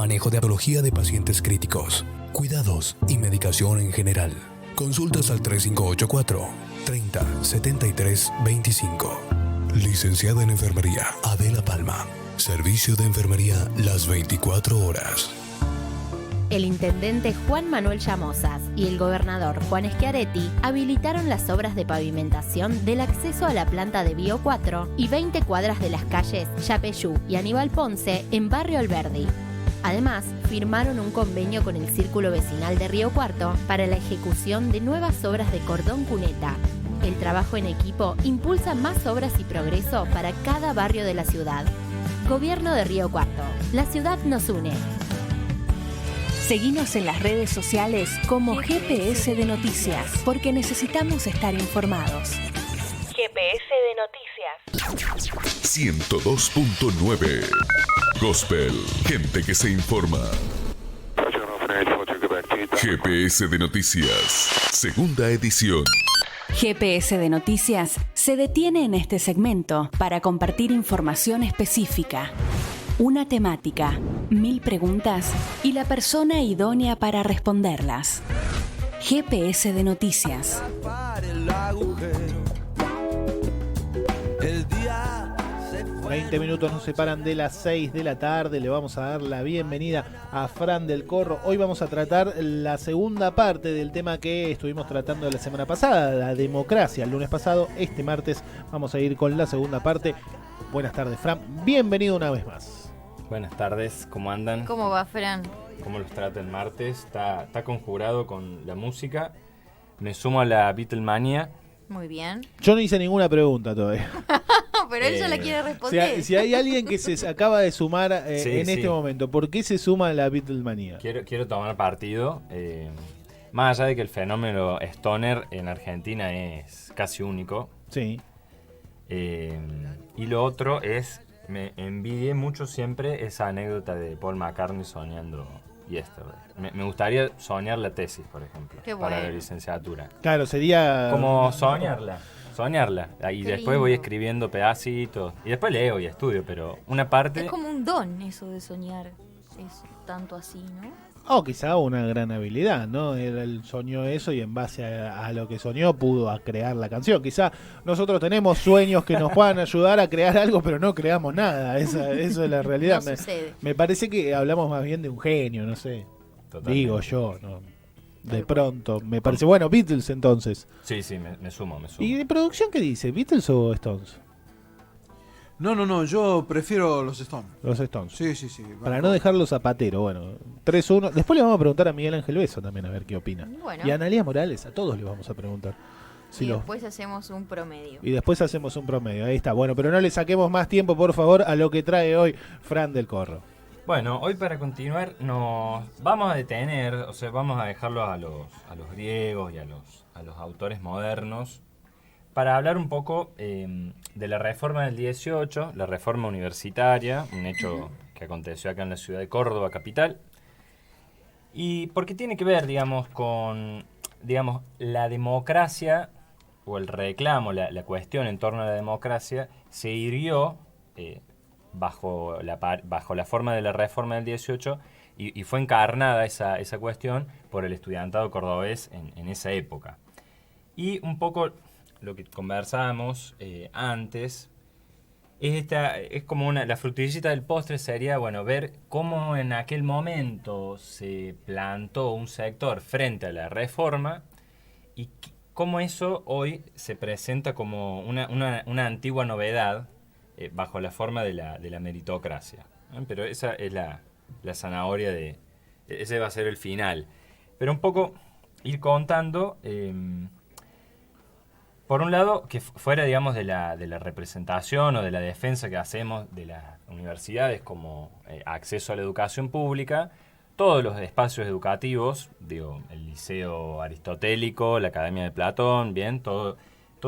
manejo de patología de pacientes críticos, cuidados y medicación en general. Consultas al 3584 30 73 25. Licenciada en Enfermería, Adela Palma. Servicio de enfermería las 24 horas. El intendente Juan Manuel Llamosas y el gobernador Juan Schiaretti habilitaron las obras de pavimentación del acceso a la planta de Bio 4 y 20 cuadras de las calles Yapeyú y Aníbal Ponce en Barrio Alberdi. Además, firmaron un convenio con el Círculo Vecinal de Río Cuarto para la ejecución de nuevas obras de cordón cuneta. El trabajo en equipo impulsa más obras y progreso para cada barrio de la ciudad. Gobierno de Río Cuarto. La ciudad nos une. Seguinos en las redes sociales como GPS de Noticias, porque necesitamos estar informados. GPS de Noticias. 102.9 Gospel, gente que se informa. GPS de Noticias, segunda edición. GPS de Noticias se detiene en este segmento para compartir información específica. Una temática, 1000 preguntas y la persona idónea para responderlas. GPS de Noticias. 20 minutos nos separan de las 6 de la tarde. Le vamos a dar la bienvenida a Fran del Corro. Hoy vamos a tratar la segunda parte del tema que estuvimos tratando la semana pasada, la democracia. El lunes pasado, este martes, vamos a ir con la segunda parte. Buenas tardes, Fran. Bienvenido una vez más. Buenas tardes, ¿cómo andan? ¿Cómo va, Fran? ¿Cómo los trata el martes? Está conjurado con la música. Me sumo a la Beatlemania. Muy bien. Yo no hice ninguna pregunta todavía. Pero él ya la quiere responder. Si hay alguien que se acaba de sumar este momento, ¿por qué se suma a la Beatlemania? Quiero tomar partido. Más allá de que el fenómeno stoner en Argentina es casi único. Sí. Y lo otro es, me envidié mucho siempre esa anécdota de Paul McCartney soñando Yesterday. Me gustaría soñar la tesis, por ejemplo, para la licenciatura. Claro, sería... Como soñarla. Y Qué después lindo. voy escribiendo pedacitos. Y después leo y estudio, pero una parte... Es como un don eso de soñar. Es tanto así, ¿no? O quizá una gran habilidad, ¿no? Él soñó eso y en base a lo que soñó pudo a crear la canción. Quizá nosotros tenemos sueños que nos puedan ayudar a crear algo, pero no creamos nada. Eso es la realidad. No sucede. Me parece que hablamos más bien de un genio, no sé. Totalmente. Digo yo, ¿no? De pronto, me parece. Bueno, Beatles entonces. Sí, me sumo. ¿Y de producción qué dice? ¿Beatles o Stones? No, yo prefiero los Stones. Los Stones. Sí. Para no dejarlo zapatero, bueno, 3-1. Después le vamos a preguntar a Miguel Ángel Beso también a ver qué opina. Bueno. Y a Analía Morales, a todos le vamos a preguntar. Y después hacemos un promedio. Y después hacemos un promedio, ahí está. Bueno, pero no le saquemos más tiempo, por favor, a lo que trae hoy Fran del Corro. Bueno, hoy para continuar nos vamos a detener, o sea, vamos a dejarlo a los griegos y a los autores modernos para hablar un poco de la reforma del 18, la reforma universitaria, un hecho que aconteció acá en la ciudad de Córdoba, capital, y porque tiene que ver, digamos, con la democracia o el reclamo, la cuestión en torno a la democracia se hirió bajo la forma de la reforma del 18 y fue encarnada esa cuestión por el estudiantado cordobés en esa época. Y un poco lo que conversábamos antes es como la frutillicita del postre sería, bueno, ver cómo en aquel momento se plantó un sector frente a la reforma y cómo eso hoy se presenta como una antigua novedad bajo la forma de la meritocracia. Pero esa es la zanahoria ese va a ser el final. Pero un poco ir contando, por un lado, que fuera, digamos, de la representación o de la defensa que hacemos de las universidades como acceso a la educación pública, todos los espacios educativos, el liceo aristotélico, la Academia de Platón, bien, todo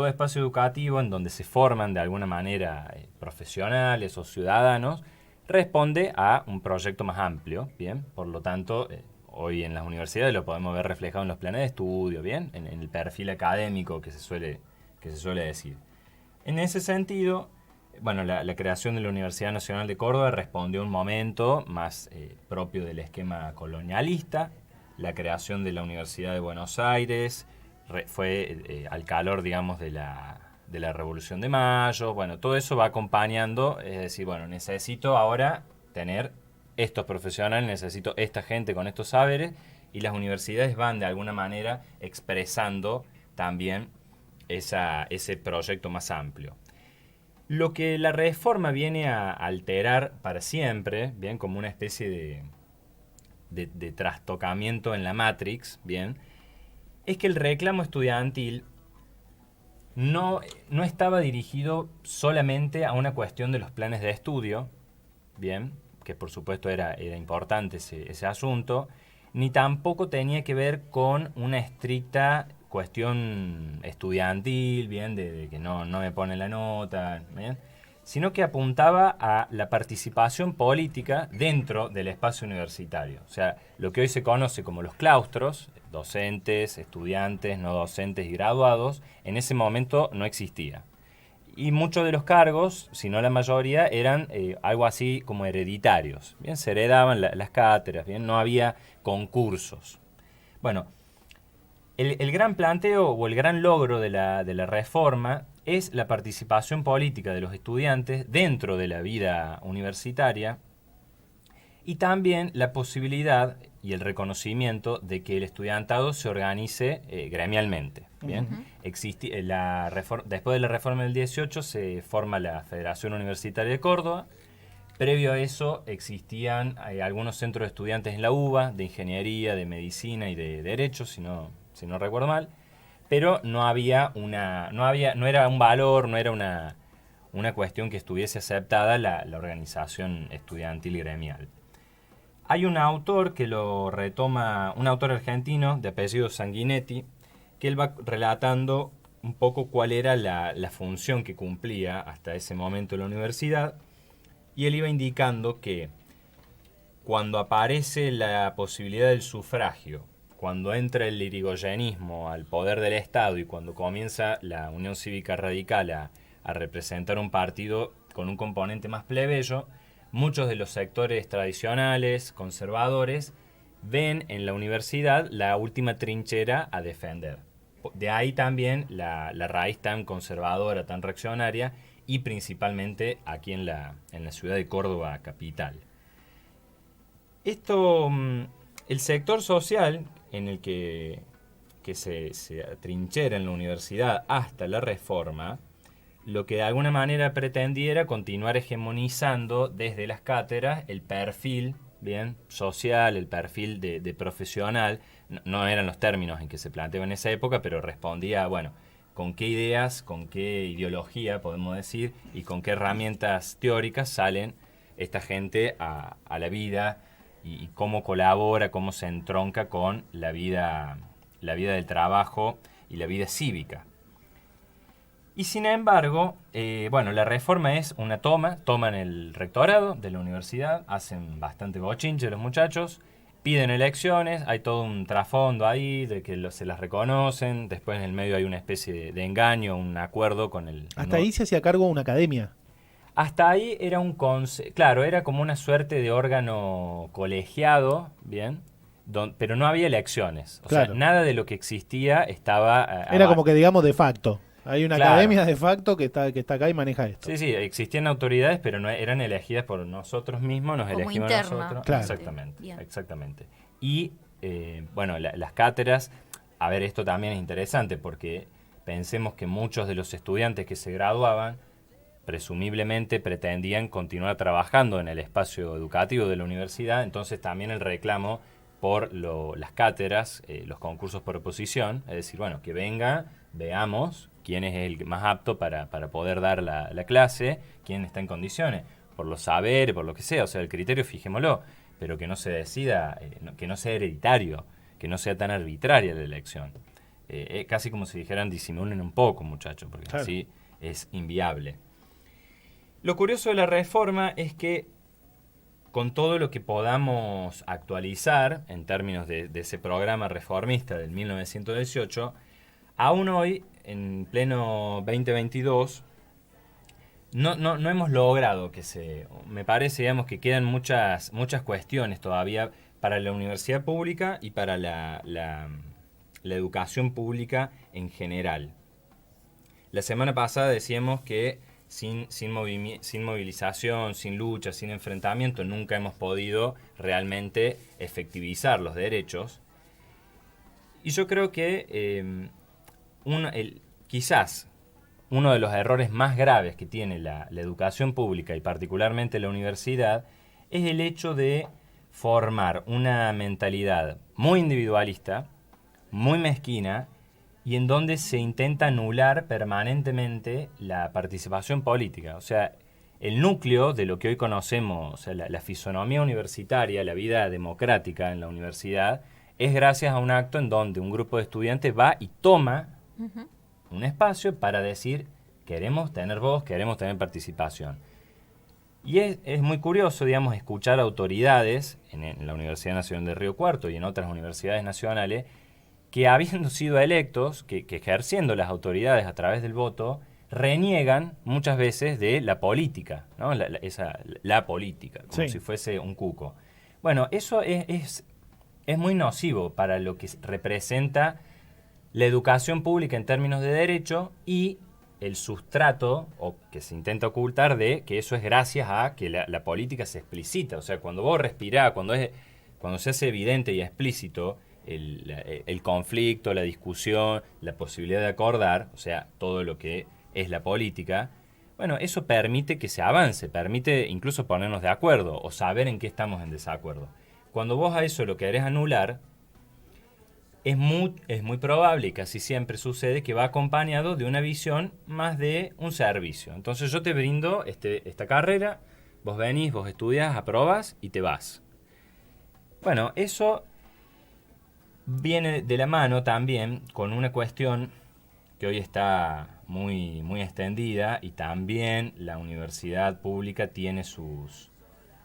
espacio educativo en donde se forman de alguna manera profesionales o ciudadanos, responde a un proyecto más amplio, bien, por lo tanto, hoy en las universidades lo podemos ver reflejado en los planes de estudio, bien, en el perfil académico que se suele decir. En ese sentido, bueno, la creación de la Universidad Nacional de Córdoba respondió a un momento más propio del esquema colonialista. La creación de la Universidad de Buenos Aires fue al calor, digamos, de la Revolución de Mayo. Bueno, todo eso va acompañando, es decir, bueno, necesito ahora tener estos profesionales, necesito esta gente con estos saberes, y las universidades van de alguna manera expresando también ese proyecto más amplio. Lo que la reforma viene a alterar para siempre, bien, como una especie de trastocamiento en la Matrix, bien, es que el reclamo estudiantil no estaba dirigido solamente a una cuestión de los planes de estudio, bien, que por supuesto era importante ese asunto, ni tampoco tenía que ver con una estricta cuestión estudiantil, bien, de que no me ponen la nota, bien, sino que apuntaba a la participación política dentro del espacio universitario. O sea, lo que hoy se conoce como los claustros, docentes, estudiantes, no docentes y graduados, en ese momento no existía. Y muchos de los cargos, si no la mayoría, eran algo así como hereditarios. Bien, se heredaban las cátedras, bien, no había concursos. Bueno, el gran planteo o el gran logro de la reforma es la participación política de los estudiantes dentro de la vida universitaria y también la posibilidad y el reconocimiento de que el estudiantado se organice gremialmente. ¿Bien? Después de la reforma del 18 se forma la Federación Universitaria de Córdoba. Previo a eso existían algunos centros de estudiantes en la UBA, de ingeniería, de medicina y de derecho, si no recuerdo mal, pero no era un valor, no era una cuestión que estuviese aceptada la organización estudiantil y gremial. Hay un autor que lo retoma, un autor argentino de apellido Sanguinetti, que él va relatando un poco cuál era la función que cumplía hasta ese momento la universidad, y él iba indicando que cuando aparece la posibilidad del sufragio, cuando entra el irigoyenismo al poder del Estado y cuando comienza la Unión Cívica Radical a representar un partido con un componente más plebeyo, muchos de los sectores tradicionales, conservadores, ven en la universidad la última trinchera a defender. De ahí también la raíz tan conservadora, tan reaccionaria, y principalmente aquí en la ciudad de Córdoba capital. El sector social en el que se atrinchera en la universidad hasta la reforma, lo que de alguna manera pretendía era continuar hegemonizando desde las cátedras el perfil bien social, el perfil de profesional. No eran los términos en que se planteaba en esa época, pero respondía a, bueno, con qué ideas, con qué ideología, podemos decir, y con qué herramientas teóricas salen esta gente a la vida y cómo colabora, cómo se entronca con la vida del trabajo y la vida cívica. Y sin embargo, la reforma es una toman el rectorado de la universidad, hacen bastante bochinche los muchachos, piden elecciones, hay todo un trasfondo ahí de que se las reconocen, después en el medio hay una especie de engaño, un acuerdo con el... Hasta ahí se hacía cargo una academia. Hasta ahí era era como una suerte de órgano colegiado, ¿bien? Pero no había elecciones, o sea, nada de lo que existía estaba... Era como que digamos de facto. Hay una academia de facto que está acá y maneja esto. Sí, existían autoridades, pero no eran elegidas por nosotros mismos, nos como elegimos interna. nosotros. Claro. Exactamente. Y, las cátedras, a ver, esto también es interesante porque pensemos que muchos de los estudiantes que se graduaban, presumiblemente pretendían continuar trabajando en el espacio educativo de la universidad, entonces también el reclamo por las cátedras, los concursos por oposición, es decir, bueno, que venga, veamos quién es el más apto para poder dar la clase, quién está en condiciones, por los saberes, por lo que sea, o sea, el criterio fijémoslo, pero que no se decida, que no sea hereditario, que no sea tan arbitraria la elección. Casi como si dijeran disimulen un poco, muchachos, porque claro, así es inviable. Lo curioso de la reforma es que con todo lo que podamos actualizar en términos de ese programa reformista del 1918, aún hoy, en pleno 2022, no hemos logrado me parece, digamos, que quedan muchas cuestiones todavía para la universidad pública y para la educación pública en general. La semana pasada decíamos que sin movilización, sin lucha, sin enfrentamiento, nunca hemos podido realmente efectivizar los derechos. Y yo creo que quizás uno de los errores más graves que tiene la educación pública y particularmente la universidad es el hecho de formar una mentalidad muy individualista, muy mezquina, y en donde se intenta anular permanentemente la participación política. O sea, el núcleo de lo que hoy conocemos, o sea, la fisonomía universitaria, la vida democrática en la universidad, es gracias a un acto en donde un grupo de estudiantes va y toma un espacio para decir, queremos tener voz, queremos tener participación. Y es muy curioso, digamos, escuchar autoridades en la Universidad Nacional de Río Cuarto y en otras universidades nacionales que habiendo sido electos, que ejerciendo las autoridades a través del voto, reniegan muchas veces de la política, ¿no? La política, como si fuese un cuco. Bueno, eso es muy nocivo para lo que representa la educación pública en términos de derecho y el sustrato, o que se intenta ocultar, de que eso es gracias a que la política se explicita. O sea, cuando vos respirás, cuando se hace evidente y explícito el conflicto, la discusión, la posibilidad de acordar, o sea, todo lo que es la política, bueno, eso permite que se avance, permite incluso ponernos de acuerdo o saber en qué estamos en desacuerdo. Cuando vos a eso lo querés anular, es muy probable y casi siempre sucede que va acompañado de una visión más de un servicio. Entonces yo te brindo esta carrera, vos venís, vos estudias, aprobás y te vas. Bueno, eso viene de la mano también con una cuestión que hoy está muy, muy extendida y también la universidad pública tiene sus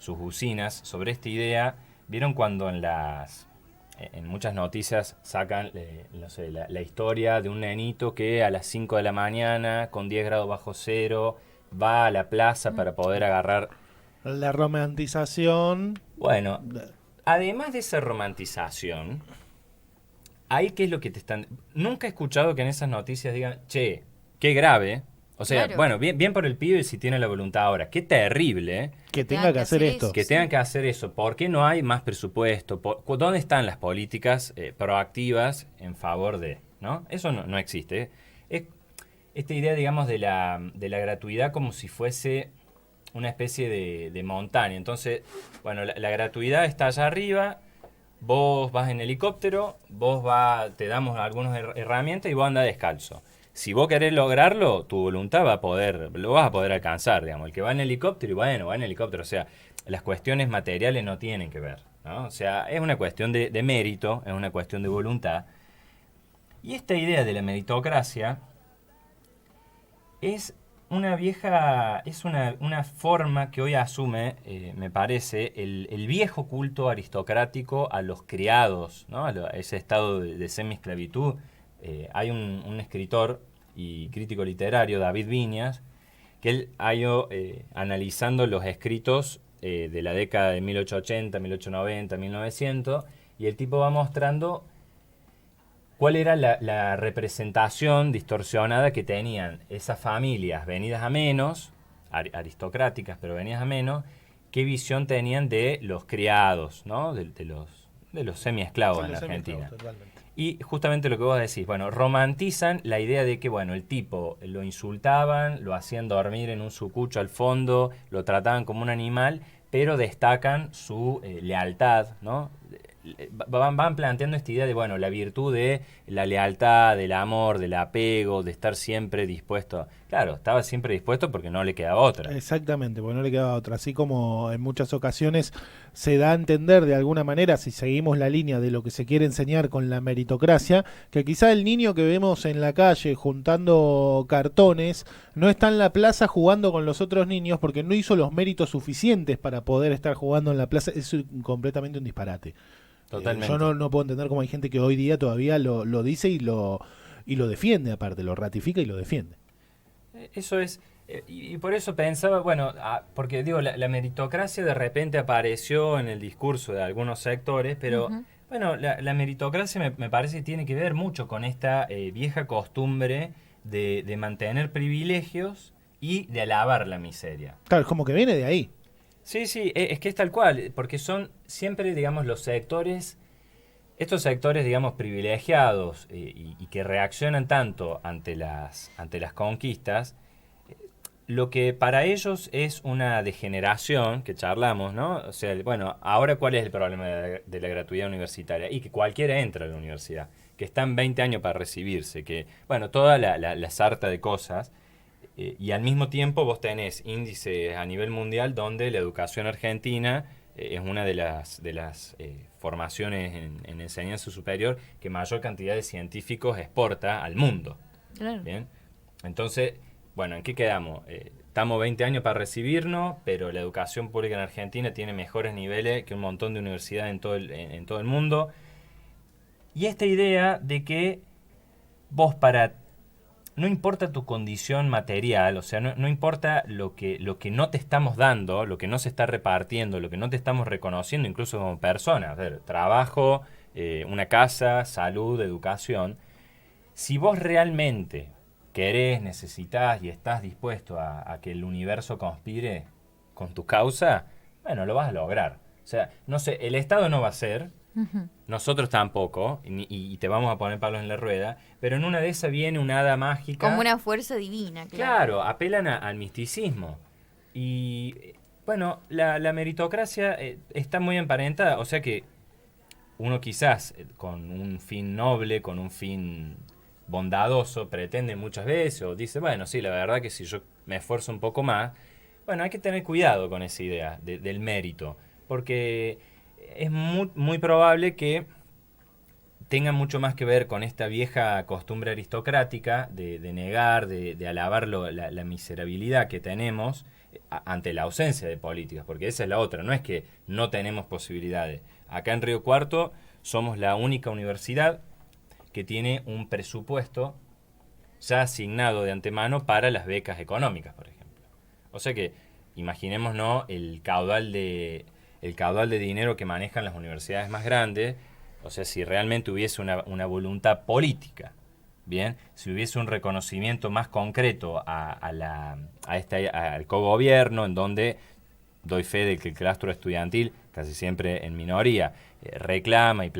usinas sobre esta idea. ¿Vieron cuando en muchas noticias sacan la historia de un nenito que a las 5 de la mañana con 10 grados bajo cero va a la plaza para poder agarrar? La romantización. Bueno, además de esa romantización, ahí qué es lo que te están... Nunca he escuchado que en esas noticias digan, che, qué grave. O sea, Claro. bueno, bien por el pibe si tiene la voluntad ahora. Qué terrible Que tenga que hacer esto. que tengan que hacer eso. ¿Por qué no hay más presupuesto? ¿Dónde están las políticas proactivas en favor de? ¿No? Eso no existe. Es esta idea, digamos, de la gratuidad como si fuese una especie de montaña. Entonces, bueno, la gratuidad está allá arriba, vos vas en helicóptero, te damos algunas herramientas y vos andás descalzo. Si vos querés lograrlo, tu voluntad lo vas a poder alcanzar, digamos. El que va en helicóptero, y bueno, va en helicóptero. O sea, las cuestiones materiales no tienen que ver, ¿no? O sea, es una cuestión de mérito, es una cuestión de voluntad. Y esta idea de la meritocracia es una forma que hoy asume, me parece, el viejo culto aristocrático a los criados, ¿no? A ese estado de semi-esclavitud. Hay un escritor y crítico literario, David Viñas, que él ha ido analizando los escritos de la década de 1880, 1890, 1900, y el tipo va mostrando cuál era la representación distorsionada que tenían esas familias venidas a menos, aristocráticas, pero venidas a menos, qué visión tenían de los criados, ¿no? de los semi-esclavos en la Argentina. Totalmente. Y justamente lo que vos decís, bueno, romantizan la idea de que, bueno, el tipo lo insultaban, lo hacían dormir en un sucucho al fondo, lo trataban como un animal, pero destacan su lealtad, ¿no? Van planteando esta idea de, bueno, la virtud de la lealtad, del amor, del apego, de estar siempre dispuesto. Claro, estaba siempre dispuesto porque no le quedaba otra. Exactamente, porque no le quedaba otra. Así como en muchas ocasiones se da a entender de alguna manera, si seguimos la línea de lo que se quiere enseñar con la meritocracia, que quizá el niño que vemos en la calle juntando cartones no está en la plaza jugando con los otros niños porque no hizo los méritos suficientes para poder estar jugando en la plaza. Es completamente un disparate. Totalmente. Yo no puedo entender cómo hay gente que hoy día todavía lo dice y lo defiende, aparte, lo ratifica y lo defiende. Eso es Y por eso pensaba, bueno, porque digo, la meritocracia de repente apareció en el discurso de algunos sectores, pero bueno, la meritocracia me parece que tiene que ver mucho con esta vieja costumbre de mantener privilegios y de alabar la miseria. Claro, es como que viene de ahí. Sí, es que es tal cual, porque son siempre, digamos, los sectores, estos sectores, digamos, privilegiados y que reaccionan tanto ante las conquistas, lo que para ellos es una degeneración, que charlamos, ¿no? O sea, bueno, ahora ¿cuál es el problema de la gratuidad universitaria? Y que cualquiera entra a la universidad, que están 20 años para recibirse, que, bueno, toda la sarta de cosas, y al mismo tiempo vos tenés índices a nivel mundial donde la educación argentina es una de las formaciones en enseñanza superior que mayor cantidad de científicos exporta al mundo. Claro. ¿Bien? Entonces, bueno, ¿en qué quedamos? Estamos 20 años para recibirnos, pero la educación pública en Argentina tiene mejores niveles que un montón de universidades en todo el mundo. Y esta idea de que vos no importa tu condición material, o sea, no importa lo que no te estamos dando, lo que no se está repartiendo, lo que no te estamos reconociendo incluso como persona, a ver, trabajo, una casa, salud, educación. Si vos realmente querés, necesitás y estás dispuesto a que el universo conspire con tu causa, bueno, lo vas a lograr. O sea, no sé, el Estado no va a ser, nosotros tampoco, y te vamos a poner palos en la rueda, pero en una de esas viene una hada mágica. Como una fuerza divina, claro. Claro, apelan al misticismo. Y bueno, la meritocracia está muy emparentada, o sea que uno quizás con un fin noble, con un fin bondadoso, pretende muchas veces o dice, bueno, sí, la verdad que si yo me esfuerzo un poco más, bueno, hay que tener cuidado con esa idea del mérito, porque es muy probable que tenga mucho más que ver con esta vieja costumbre aristocrática de negar, de alabar la miserabilidad que tenemos ante la ausencia de políticas, porque esa es la otra, no es que no tenemos posibilidades. Acá en Río Cuarto somos la única universidad que tiene un presupuesto ya asignado de antemano para las becas económicas, por ejemplo. O sea que imaginémonos el caudal de dinero que manejan las universidades más grandes. O sea, si realmente hubiese una voluntad política, bien, si hubiese un reconocimiento más concreto al cogobierno, en donde doy fe de que el claustro estudiantil, casi siempre en minoría, reclama y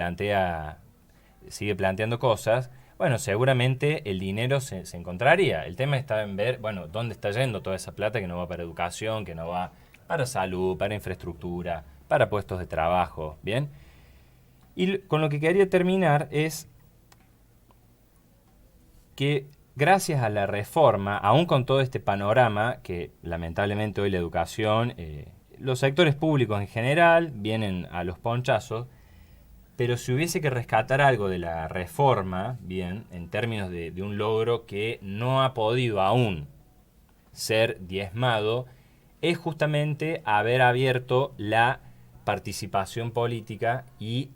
sigue planteando cosas, bueno, seguramente el dinero se encontraría. El tema está en ver, bueno, dónde está yendo toda esa plata que no va para educación, que no va para salud, para infraestructura, para puestos de trabajo, ¿bien? Y con lo que quería terminar es que gracias a la reforma, aún con todo este panorama, que lamentablemente hoy la educación, los sectores públicos en general vienen a los ponchazos, pero si hubiese que rescatar algo de la reforma, bien, en términos de un logro que no ha podido aún ser diezmado, es justamente haber abierto la participación política y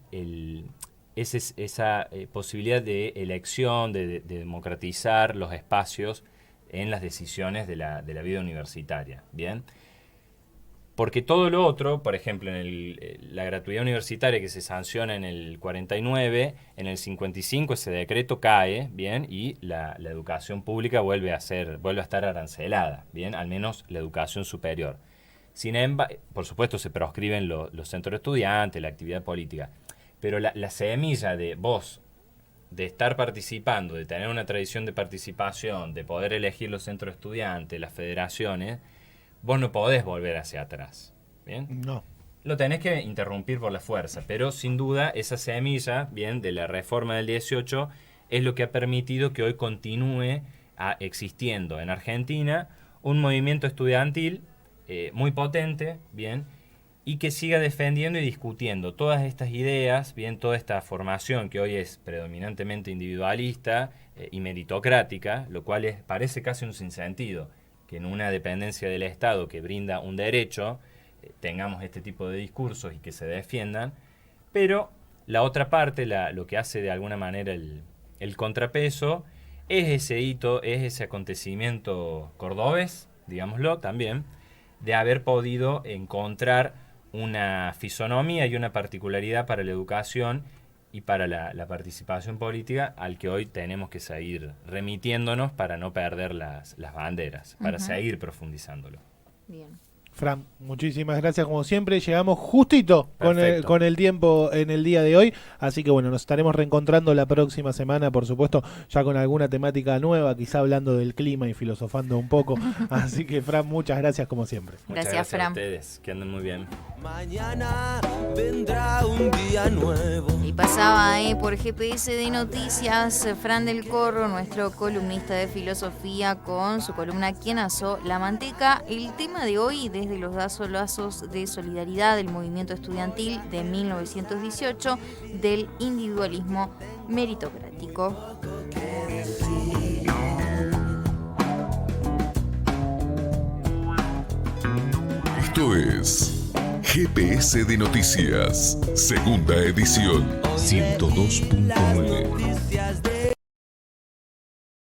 esa posibilidad de elección, de democratizar los espacios en las decisiones de la vida universitaria, ¿bien? Porque todo lo otro, por ejemplo, la gratuidad universitaria que se sanciona en el 49, en el 55 ese decreto cae, ¿bien? Y la educación pública vuelve a estar arancelada, ¿bien? Al menos la educación superior. Sin embargo, por supuesto se proscriben los centros de estudiantes, la actividad política, pero la semilla de vos, de estar participando, de tener una tradición de participación, de poder elegir los centros de estudiantes, las federaciones, vos no podés volver hacia atrás, ¿bien? No. Lo tenés que interrumpir por la fuerza, pero sin duda esa semilla, bien, de la reforma del 18 es lo que ha permitido que hoy continúe existiendo en Argentina un movimiento estudiantil muy potente, bien, y que siga defendiendo y discutiendo todas estas ideas, bien, toda esta formación que hoy es predominantemente individualista y meritocrática, lo cual parece casi un sinsentido que en una dependencia del Estado que brinda un derecho tengamos este tipo de discursos y que se defiendan, pero la otra parte, lo que hace de alguna manera el contrapeso, es ese hito, es ese acontecimiento cordobés, digámoslo también, de haber podido encontrar una fisonomía y una particularidad para la educación y para la participación política al que hoy tenemos que seguir remitiéndonos para no perder las banderas, para seguir profundizándolo. Bien. Fran, muchísimas gracias como siempre. Llegamos justito Perfecto. con el tiempo en el día de hoy. Así que bueno, nos estaremos reencontrando la próxima semana, por supuesto, ya con alguna temática nueva, quizá hablando del clima y filosofando un poco. Así que Fran, muchas gracias como siempre. Muchas Gracias, Fran. a ustedes, que anden muy bien. Mañana vendrá un día nuevo. Y pasaba por GPS de Noticias Fran del Corro, nuestro columnista de filosofía, con su columna ¿Quién asó la manteca? El tema de hoy, desde los lazos de solidaridad del movimiento estudiantil de 1918, del individualismo meritocrático. Esto es GPS de Noticias, segunda edición, 102.9. Noticias de